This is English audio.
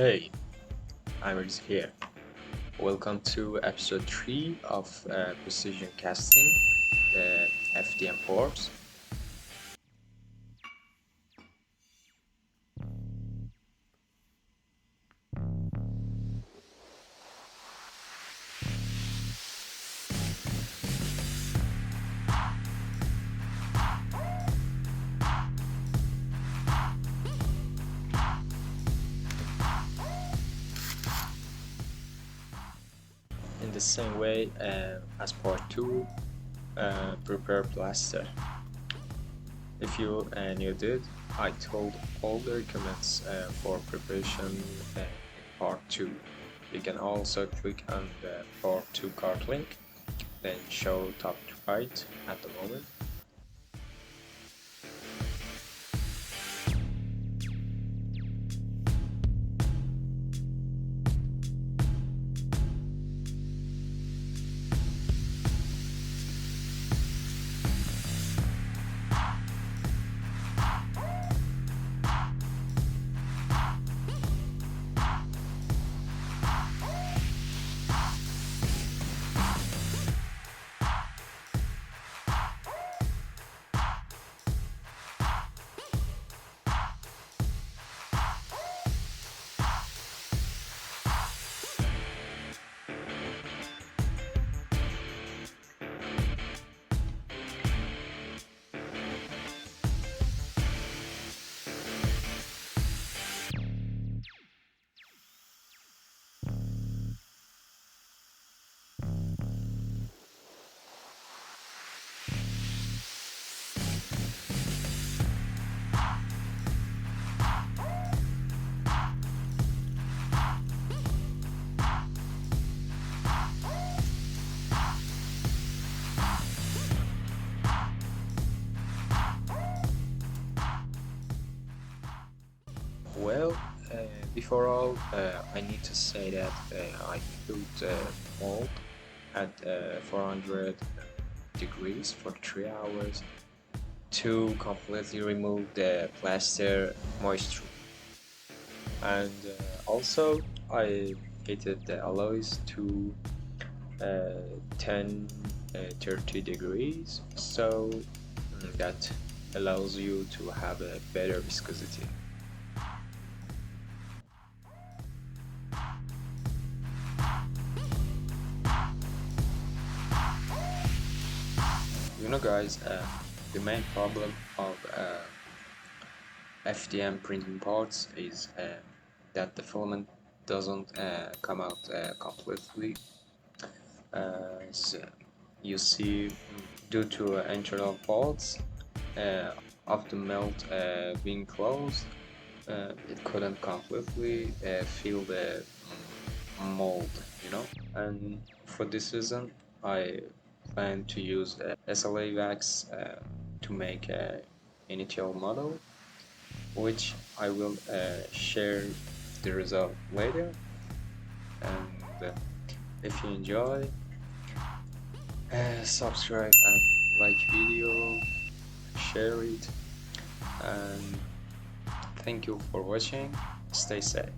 Hey, I'm Riz here. Welcome to episode 3 of Precision Casting, the FDM course. In the same way as part 2, prepare plaster. If you knew it, I told all the recommends for preparation in part 2. You can also click on the part 2 card link, then show top right at the moment. Well, before all, I need to say that I put mold at 400 degrees for 3 hours to completely remove the plaster moisture. And also I heated the alloys to 30 degrees, so that allows you to have a better viscosity. You know guys, the main problem of FDM printing parts is that the filament doesn't come out completely. So you see, due to internal faults of the melt being closed, it couldn't completely fill the mold, and for this reason I plan to use SLA wax to make an initial model, which I will share the result later. And if you enjoy, subscribe and like video, share it, and thank you for watching. Stay safe.